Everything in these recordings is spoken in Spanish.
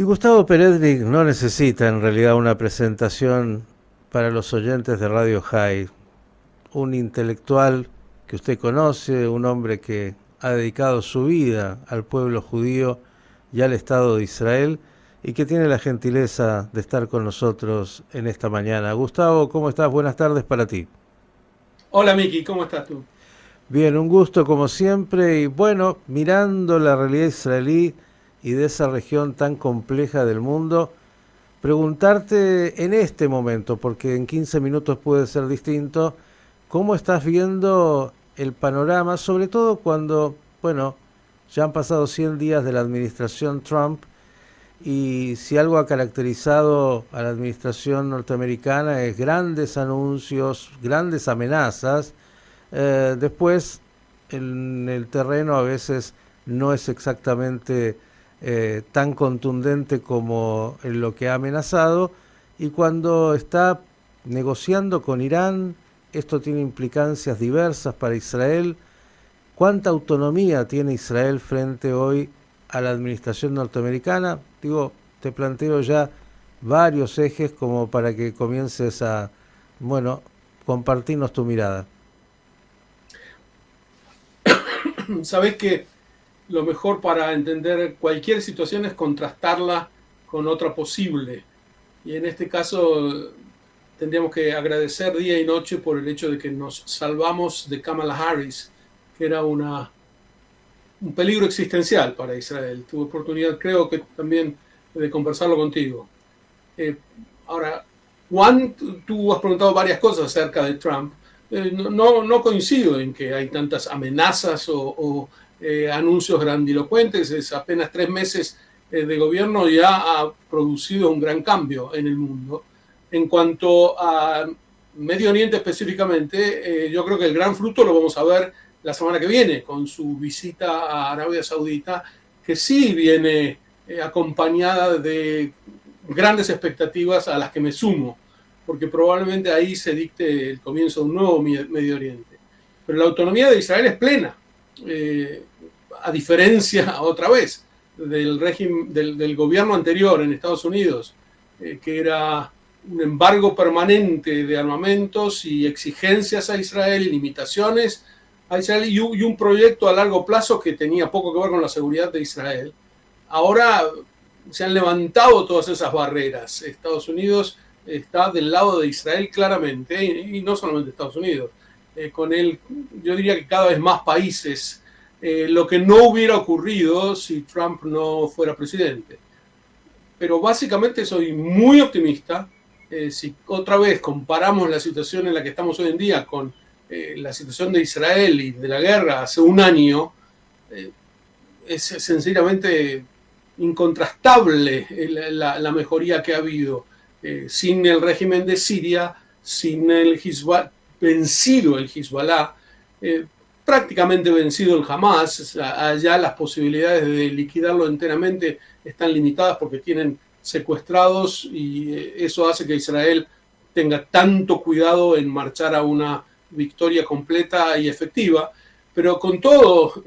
Y Gustavo Peredri no necesita en realidad una presentación para los oyentes de Radio High. Un intelectual que usted conoce, un hombre que ha dedicado su vida al pueblo judío y al Estado de Israel y que tiene la gentileza de estar con nosotros en esta mañana. Gustavo, ¿cómo estás? Buenas tardes para ti. Hola Miki, ¿cómo estás tú? Bien, un gusto como siempre y bueno, mirando la realidad israelí y de esa región tan compleja del mundo, preguntarte en este momento, porque en 15 minutos puede ser distinto, ¿cómo estás viendo el panorama, sobre todo cuando, bueno, ya han pasado 100 días de la administración Trump y si algo ha caracterizado a la administración norteamericana es grandes anuncios, grandes amenazas, después en el terreno a veces no es exactamente tan contundente como en lo que ha amenazado y cuando está negociando con Irán, esto tiene implicancias diversas para Israel. ¿Cuánta autonomía tiene Israel frente hoy a la administración norteamericana? Digo, te planteo ya varios ejes como para que comiences a, bueno, compartirnos tu mirada. Sabés que lo mejor para entender cualquier situación es contrastarla con otra posible. Y en este caso tendríamos que agradecer día y noche por el hecho de que nos salvamos de Kamala Harris, que era un peligro existencial para Israel. Tuve oportunidad, creo que también, de conversarlo contigo. Eh, Ahora, Juan, tú has preguntado varias cosas acerca de Trump. No coincido en que hay tantas amenazas o anuncios grandilocuentes. Es apenas 3 meses de gobierno ya ha producido un gran cambio en el mundo. En cuanto a Medio Oriente específicamente, yo creo que el gran fruto lo vamos a ver la semana que viene con su visita a Arabia Saudita, que sí viene acompañada de grandes expectativas a las que me sumo, porque probablemente ahí se dicte el comienzo de un nuevo Medio Oriente. Pero la autonomía de Israel es plena, eh, a diferencia, otra vez, del régimen del gobierno anterior en Estados Unidos, que era un embargo permanente de armamentos y exigencias a Israel y limitaciones a Israel y un proyecto a largo plazo que tenía poco que ver con la seguridad de Israel. Ahora se han levantado todas esas barreras. Estados Unidos está del lado de Israel claramente, y no solamente Estados Unidos, con él, yo diría que cada vez más países, lo que no hubiera ocurrido si Trump no fuera presidente. Pero básicamente soy muy optimista. Si otra vez comparamos la situación en la que estamos hoy en día con la situación de Israel y de la guerra hace un año, eh, es sencillamente incontrastable la mejoría que ha habido. Sin el régimen de Siria, sin el Hezbollah, vencido el Hezbollah, eh, prácticamente vencido el Hamas, allá las posibilidades de liquidarlo enteramente están limitadas porque tienen secuestrados y eso hace que Israel tenga tanto cuidado en marchar a una victoria completa y efectiva. Pero con todo,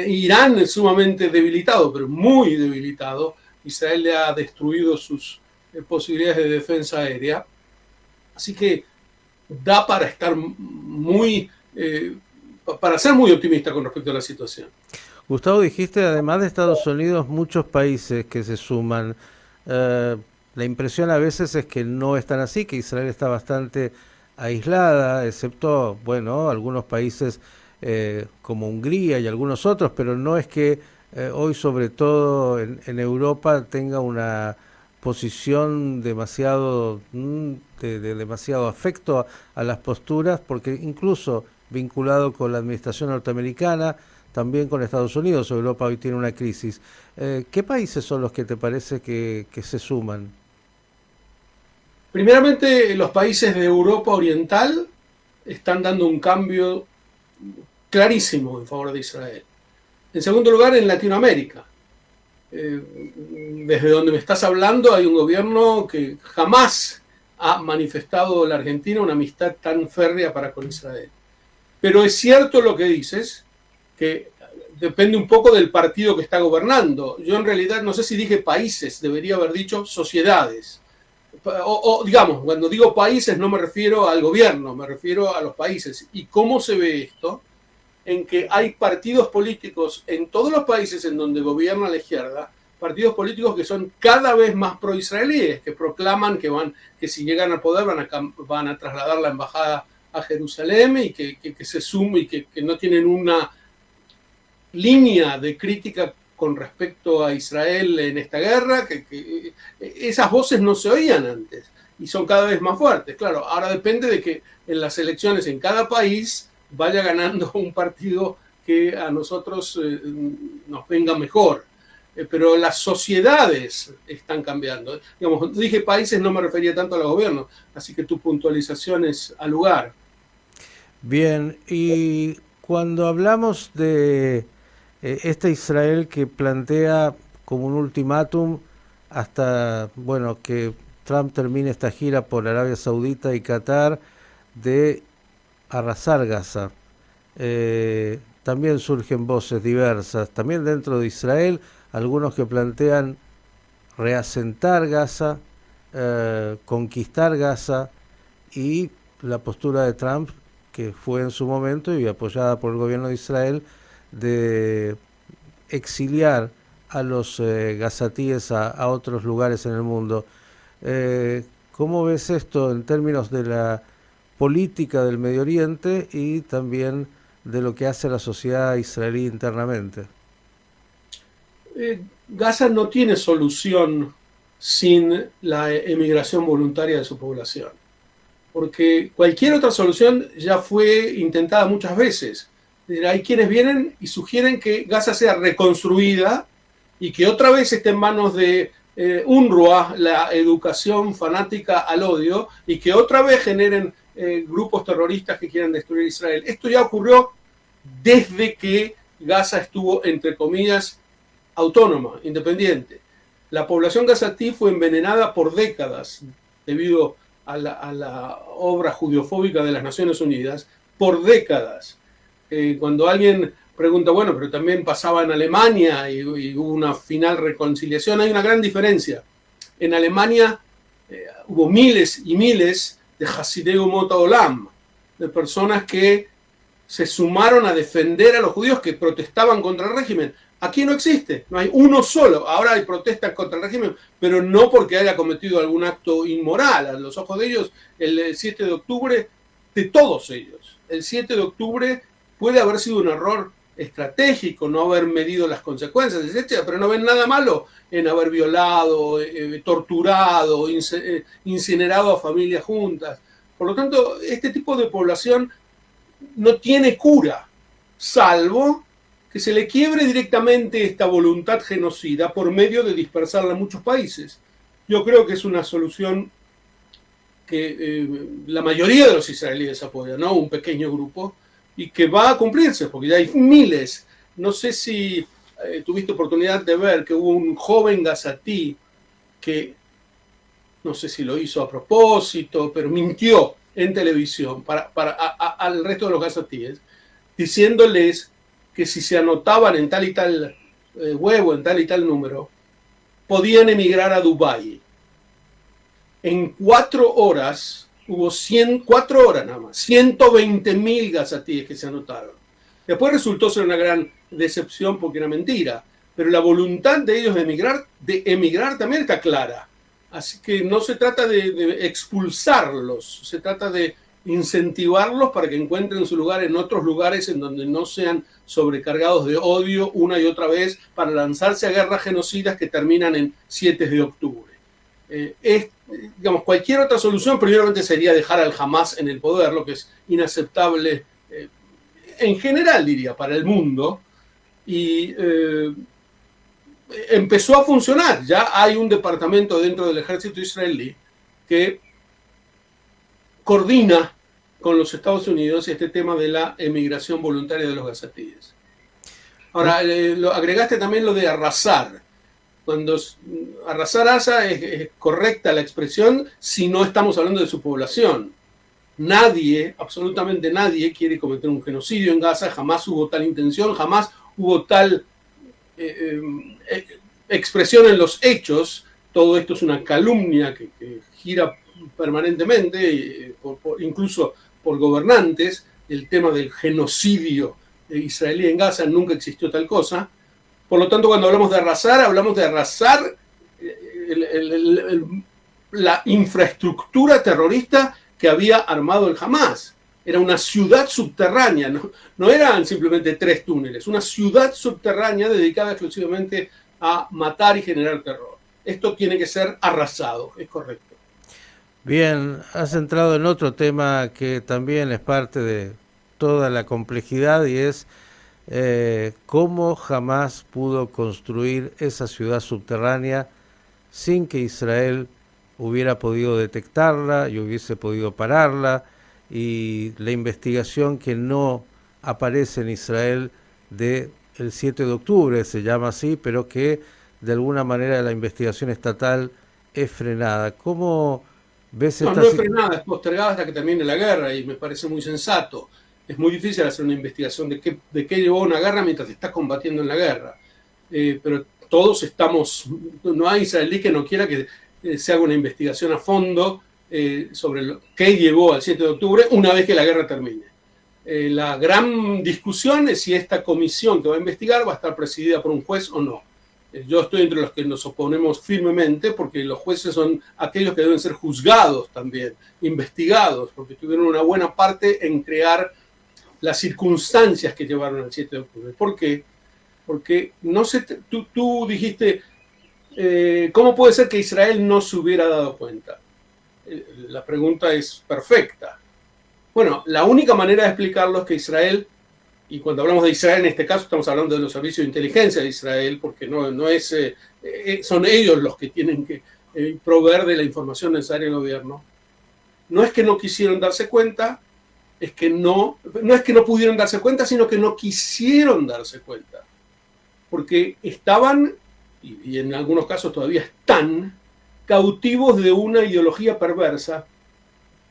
Irán es sumamente debilitado, pero muy debilitado. Israel le ha destruido sus posibilidades de defensa aérea. Así que da para estar para ser muy optimista con respecto a la situación. Gustavo, dijiste, además de Estados Unidos, muchos países que se suman. Eh, la impresión a veces es que no es tan así, que Israel está bastante aislada, excepto, bueno, algunos países como Hungría y algunos otros, pero no es que hoy, sobre todo en Europa, tenga una posición demasiado de demasiado afecto a las posturas, porque incluso vinculado con la administración norteamericana, también con Estados Unidos, Europa hoy tiene una crisis. ¿Qué países son los que te parece que se suman? Primeramente, los países de Europa Oriental están dando un cambio clarísimo en favor de Israel. En segundo lugar, en Latinoamérica. Desde donde me estás hablando hay un gobierno que jamás ha manifestado la Argentina una amistad tan férrea para con Israel. Pero es cierto lo que dices, que depende un poco del partido que está gobernando. Yo en realidad no sé si dije países, debería haber dicho sociedades. O digamos, cuando digo países no me refiero al gobierno, me refiero a los países. ¿Y cómo se ve esto? En que hay partidos políticos en todos los países en donde gobierna la izquierda, partidos políticos que son cada vez más pro-israelíes, que proclaman que si llegan al poder van a trasladar la embajada a Jerusalén y que se sume y que no tienen una línea de crítica con respecto a Israel en esta guerra, que esas voces no se oían antes y son cada vez más fuertes. Claro, ahora depende de que en las elecciones en cada país vaya ganando un partido que a nosotros nos venga mejor. Pero las sociedades están cambiando. Digamos, dije países, no me refería tanto a los gobiernos, así que tu puntualización es al lugar. Bien, y cuando hablamos de este Israel que plantea como un ultimátum hasta, bueno, que Trump termine esta gira por Arabia Saudita y Qatar de arrasar Gaza. También surgen voces diversas, también dentro de Israel, algunos que plantean reasentar Gaza, conquistar Gaza, y la postura de Trump, que fue en su momento y apoyada por el gobierno de Israel, de exiliar a los gazatíes a otros lugares en el mundo. ¿Cómo ves esto en términos de la política del Medio Oriente y también de lo que hace la sociedad israelí internamente? Gaza no tiene solución sin la emigración voluntaria de su población, porque cualquier otra solución ya fue intentada muchas veces. Hay quienes vienen y sugieren que Gaza sea reconstruida y que otra vez esté en manos de UNRWA, la educación fanática al odio, y que otra vez generen grupos terroristas que quieran destruir Israel. Esto ya ocurrió desde que Gaza estuvo, entre comillas, autónoma, independiente. La población gazatí fue envenenada por décadas debido a la obra judiofóbica de las Naciones Unidas, por décadas. Cuando alguien pregunta, bueno, pero también pasaba en Alemania y hubo una final reconciliación, hay una gran diferencia. En Alemania hubo miles y miles de Hasidei Umot Olam, de personas que se sumaron a defender a los judíos que protestaban contra el régimen. Aquí no existe, no hay uno solo. Ahora hay protestas contra el régimen, pero no porque haya cometido algún acto inmoral. A los ojos de ellos, el 7 de octubre, de todos ellos, el 7 de octubre puede haber sido un error estratégico, no haber medido las consecuencias, etc., pero no ven nada malo en haber violado, torturado, incinerado a familias juntas. Por lo tanto, este tipo de población no tiene cura, salvo que se le quiebre directamente esta voluntad genocida por medio de dispersarla en muchos países. Yo creo que es una solución que la mayoría de los israelíes apoyan, ¿no? Un pequeño grupo, y que va a cumplirse, porque ya hay miles. No sé si tuviste oportunidad de ver que hubo un joven gazatí que, no sé si lo hizo a propósito, pero mintió en televisión al resto de los gazatíes, diciéndoles que si se anotaban en tal y tal huevo, en tal y tal número, podían emigrar a Dubái. En 4 horas, hubo 4 horas nada más, 120.000 gazatíes que se anotaron. Después resultó ser una gran decepción porque era mentira, pero la voluntad de ellos de emigrar también está clara. Así que no se trata de expulsarlos, se trata de incentivarlos para que encuentren su lugar en otros lugares en donde no sean sobrecargados de odio una y otra vez para lanzarse a guerras genocidas que terminan en 7 de octubre. Digamos, cualquier otra solución primeramente sería dejar al Hamas en el poder, lo que es inaceptable en general, diría, para el mundo, y empezó a funcionar. Ya hay un departamento dentro del ejército israelí que coordina con los Estados Unidos este tema de la emigración voluntaria de los gazatíes. Ahora, agregaste también lo de arrasar. Cuando arrasar Gaza es correcta la expresión si no estamos hablando de su población. Nadie, absolutamente nadie, quiere cometer un genocidio en Gaza, jamás hubo tal intención, jamás hubo tal expresión en los hechos. Todo esto es una calumnia que gira permanentemente, incluso por gobernantes. El tema del genocidio israelí en Gaza, nunca existió tal cosa. Por lo tanto, cuando hablamos de arrasar la infraestructura terrorista que había armado el Hamas. Era una ciudad subterránea, no eran simplemente 3 túneles, una ciudad subterránea dedicada exclusivamente a matar y generar terror. Esto tiene que ser arrasado, es correcto. Bien, has entrado en otro tema que también es parte de toda la complejidad y es cómo Hamás pudo construir esa ciudad subterránea sin que Israel hubiera podido detectarla y hubiese podido pararla, y la investigación que no aparece en Israel de el 7 de octubre, se llama así, pero que de alguna manera la investigación estatal es frenada. ¿Cómo ves esta No es situación? frenada, es postergada hasta que termine la guerra y me parece muy sensato. Es muy difícil hacer una investigación de qué llevó una guerra mientras está combatiendo en la guerra. Pero todos estamos, no hay israelí que no quiera que se haga una investigación a fondo sobre qué llevó al 7 de octubre una vez que la guerra termine. La gran discusión es si esta comisión que va a investigar va a estar presidida por un juez o no. Yo estoy entre los que nos oponemos firmemente porque los jueces son aquellos que deben ser juzgados también, investigados, porque tuvieron una buena parte en crear las circunstancias que llevaron al 7 de octubre. ¿Por qué? Porque no sé, tú dijiste, ¿cómo puede ser que Israel no se hubiera dado cuenta? La pregunta es perfecta. Bueno, la única manera de explicarlo es que Israel, y cuando hablamos de Israel en este caso estamos hablando de los servicios de inteligencia de Israel, porque no es, son ellos los que tienen que proveer de la información necesaria al gobierno. No es que no quisieron darse cuenta, es que no es que no pudieron darse cuenta, sino que no quisieron darse cuenta. Porque estaban, y en algunos casos todavía están, cautivos de una ideología perversa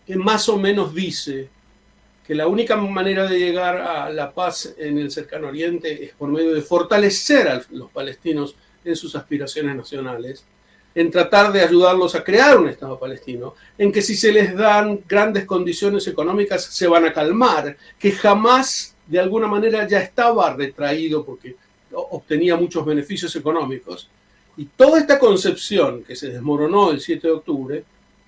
que más o menos dice que la única manera de llegar a la paz en el cercano oriente es por medio de fortalecer a los palestinos en sus aspiraciones nacionales, en tratar de ayudarlos a crear un Estado palestino, en que si se les dan grandes condiciones económicas se van a calmar, que jamás de alguna manera ya estaba retraído porque obtenía muchos beneficios económicos. Y toda esta concepción que se desmoronó el 7 de octubre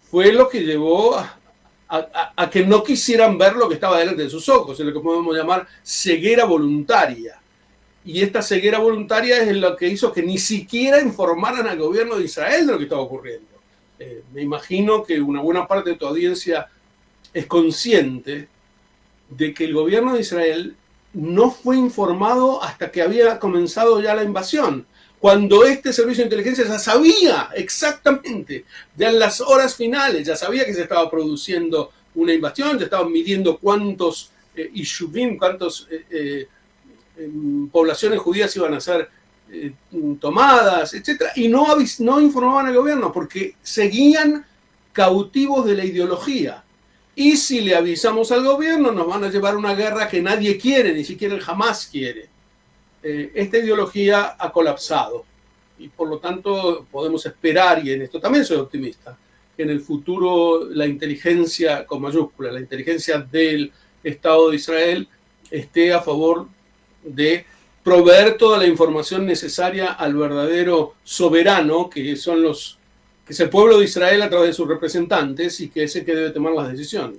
fue lo que llevó a que no quisieran ver lo que estaba delante de sus ojos, en lo que podemos llamar ceguera voluntaria. Y esta ceguera voluntaria es lo que hizo que ni siquiera informaran al gobierno de Israel de lo que estaba ocurriendo. Me imagino que una buena parte de tu audiencia es consciente de que el gobierno de Israel no fue informado hasta que había comenzado ya la invasión, cuando este servicio de inteligencia ya sabía exactamente, ya en las horas finales, ya sabía que se estaba produciendo una invasión, ya estaban midiendo cuántos Yishuvim, cuántos poblaciones judías iban a ser tomadas, etc. Y no informaban al gobierno porque seguían cautivos de la ideología. Y si le avisamos al gobierno, nos van a llevar a una guerra que nadie quiere, ni siquiera el Hamas quiere. Esta ideología ha colapsado y por lo tanto podemos esperar, y en esto también soy optimista, que en el futuro la inteligencia con mayúscula, la inteligencia del Estado de Israel esté a favor de proveer toda la información necesaria al verdadero soberano, que es el pueblo de Israel a través de sus representantes, y que es el que debe tomar las decisiones.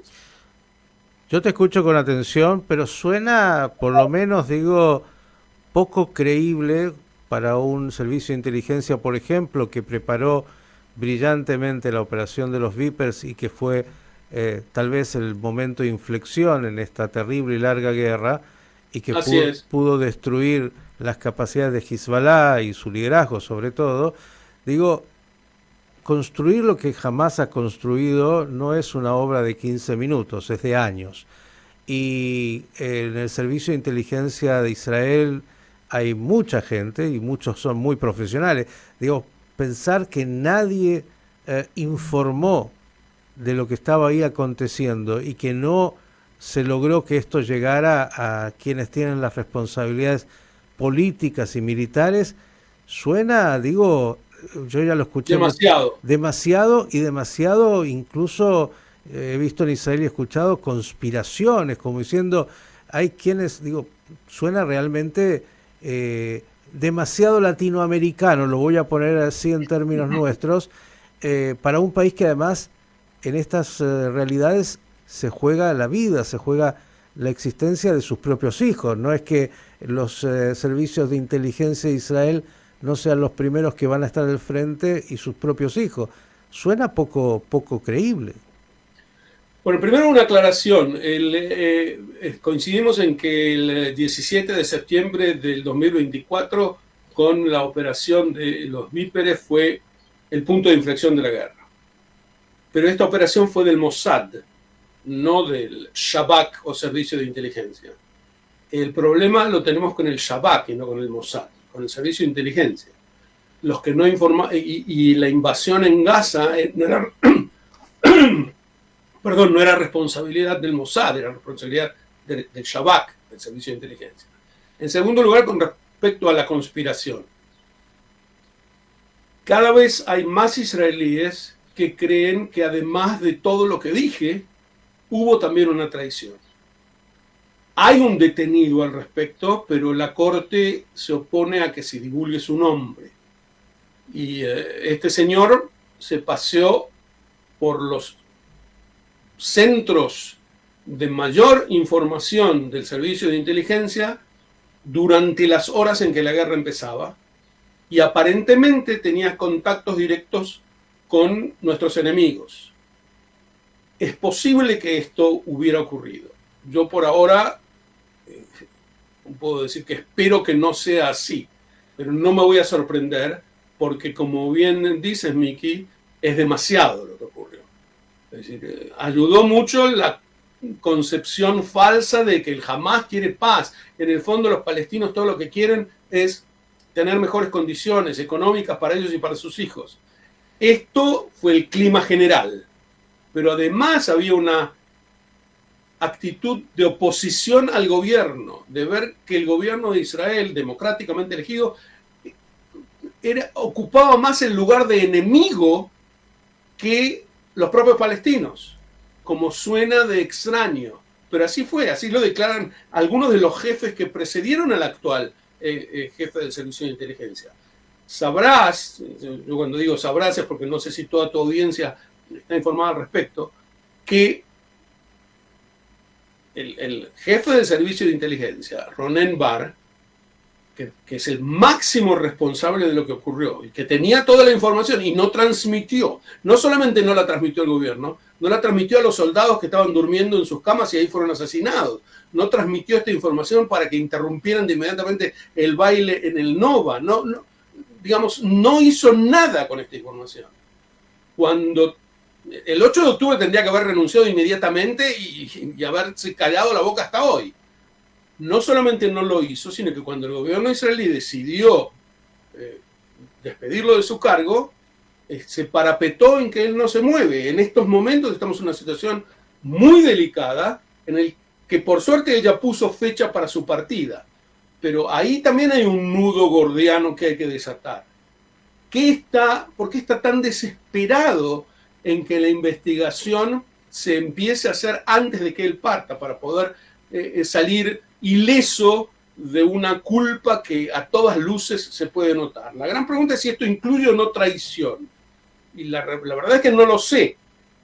Yo te escucho con atención, pero suena, por lo menos digo, poco creíble para un servicio de inteligencia, por ejemplo, que preparó brillantemente la operación de los Vipers y que fue tal vez el momento de inflexión en esta terrible y larga guerra, y que Así es. pudo destruir las capacidades de Hezbollah y su liderazgo sobre todo. Digo, construir lo que jamás ha construido no es una obra de 15 minutos, es de años. Y en el servicio de inteligencia de Israel hay mucha gente y muchos son muy profesionales. Digo, pensar que nadie informó de lo que estaba ahí aconteciendo y que no se logró que esto llegara a quienes tienen las responsabilidades políticas y militares, suena, digo, yo ya lo escuché Demasiado. demasiado y demasiado, incluso he visto en Israel y he escuchado conspiraciones, como diciendo, hay quienes, digo, suena realmente demasiado latinoamericano, lo voy a poner así en términos nuestros, para un país que además en estas realidades se juega la vida, se juega la existencia de sus propios hijos. No es que los servicios de inteligencia de Israel no sean los primeros que van a estar al frente y sus propios hijos. Suena poco creíble. Bueno, primero una aclaración. Coincidimos en que el 17 de septiembre del 2024, con la operación de los víperes, fue el punto de inflexión de la guerra. Pero esta operación fue del Mossad, no del Shabak o Servicio de Inteligencia. El problema lo tenemos con el Shabak y no con el Mossad, con el Servicio de Inteligencia. Los que no informan, y la invasión en Gaza no era, no era responsabilidad del Mossad, era responsabilidad del Shabak, del Servicio de Inteligencia. En segundo lugar, con respecto a la conspiración. Cada vez hay más israelíes que creen que además de todo lo que dije, hubo también una traición. Hay un detenido al respecto, pero la Corte se opone a que se divulgue su nombre. Y este señor se paseó por los centros de mayor información del servicio de inteligencia durante las horas en que la guerra empezaba, y aparentemente tenía contactos directos con nuestros enemigos. Es posible que esto hubiera ocurrido. Yo por ahora puedo decir que espero que no sea así, pero no me voy a sorprender porque, como bien dices, Miki, es demasiado lo que ocurrió. Es decir, ayudó mucho la concepción falsa de que el Hamas quiere paz. En el fondo, los palestinos todo lo que quieren es tener mejores condiciones económicas para ellos y para sus hijos. Esto fue el clima general, pero además había una actitud de oposición al gobierno, de ver que el gobierno de Israel, democráticamente elegido, ocupaba más el lugar de enemigo que los propios palestinos, como suena de extraño, pero así fue, así lo declaran algunos de los jefes que precedieron al actual jefe del Servicio de Inteligencia. Sabrás, yo cuando digo sabrás es porque no sé si toda tu audiencia está informada al respecto, que el jefe del Servicio de Inteligencia, Ronen Bar, que es el máximo responsable de lo que ocurrió y que tenía toda la información y no transmitió, no solamente no la transmitió el gobierno, no la transmitió a los soldados que estaban durmiendo en sus camas y ahí fueron asesinados, no transmitió esta información para que interrumpieran de inmediatamente el baile en el Nova, digamos, no hizo nada con esta información. Cuando el 8 de octubre tendría que haber renunciado inmediatamente y haberse callado la boca hasta hoy. No solamente no lo hizo, sino que cuando el gobierno israelí decidió despedirlo de su cargo, se parapetó en que él no se mueve. En estos momentos estamos en una situación muy delicada en el que por suerte ella puso fecha para su partida. Pero ahí también hay un nudo gordiano que hay que desatar. ¿Por qué está tan desesperado en que la investigación se empiece a hacer antes de que él parta para poder salir ileso de una culpa que a todas luces se puede notar? La gran pregunta es si esto incluye o no traición. Y la verdad es que no lo sé,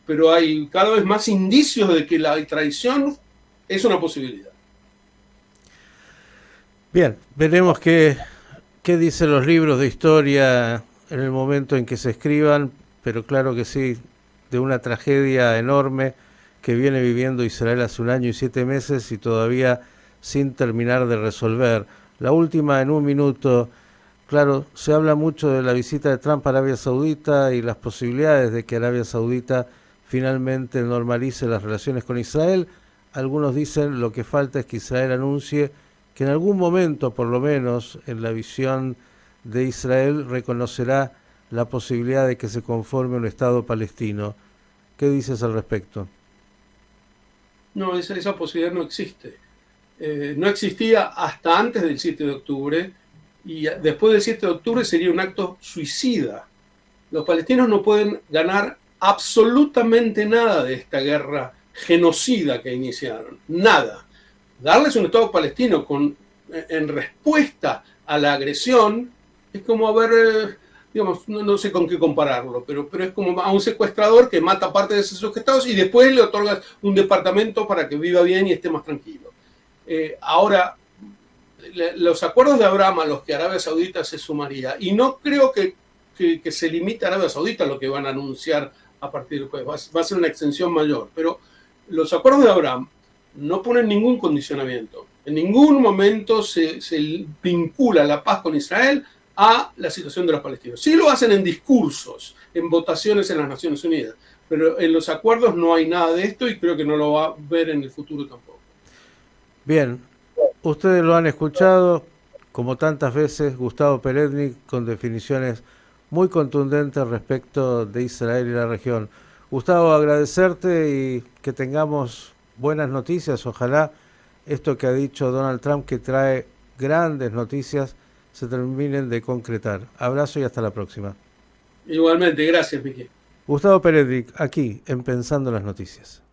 pero hay cada vez más indicios de que la traición es una posibilidad. Bien, veremos qué dicen los libros de historia en el momento en que se escriban, pero claro que sí, de una tragedia enorme que viene viviendo Israel hace 1 año y 7 meses y todavía sin terminar de resolver. La última en 1 minuto. Claro, se habla mucho de la visita de Trump a Arabia Saudita y las posibilidades de que Arabia Saudita finalmente normalice las relaciones con Israel. Algunos dicen lo que falta es que Israel anuncie que en algún momento, por lo menos en la visión de Israel, reconocerá la posibilidad de que se conforme un Estado palestino. ¿Qué dices al respecto? No, esa posibilidad no existe. No existía hasta antes del 7 de octubre y después del 7 de octubre sería un acto suicida. Los palestinos no pueden ganar absolutamente nada de esta guerra genocida que iniciaron. Nada. Darles un Estado palestino en respuesta a la agresión es como haber, digamos, no sé con qué compararlo, pero es como a un secuestrador que mata parte de esos secuestrados y después le otorgas un departamento para que viva bien y esté más tranquilo. Ahora, los acuerdos de Abraham a los que Arabia Saudita se sumaría, y no creo que se limite a Arabia Saudita lo que van a anunciar a partir del jueves, va a ser una extensión mayor, pero los acuerdos de Abraham no ponen ningún condicionamiento. En ningún momento se vincula la paz con Israel a la situación de los palestinos. Sí lo hacen en discursos, en votaciones en las Naciones Unidas, pero en los acuerdos no hay nada de esto y creo que no lo va a ver en el futuro tampoco. Bien, ustedes lo han escuchado, como tantas veces, Gustavo Perednik con definiciones muy contundentes respecto de Israel y la región. Gustavo, agradecerte y que tengamos buenas noticias. Ojalá esto que ha dicho Donald Trump, que trae grandes noticias, se terminen de concretar. Abrazo y hasta la próxima. Igualmente, gracias, Miki. Gustavo Perednik, aquí en Pensando en las Noticias.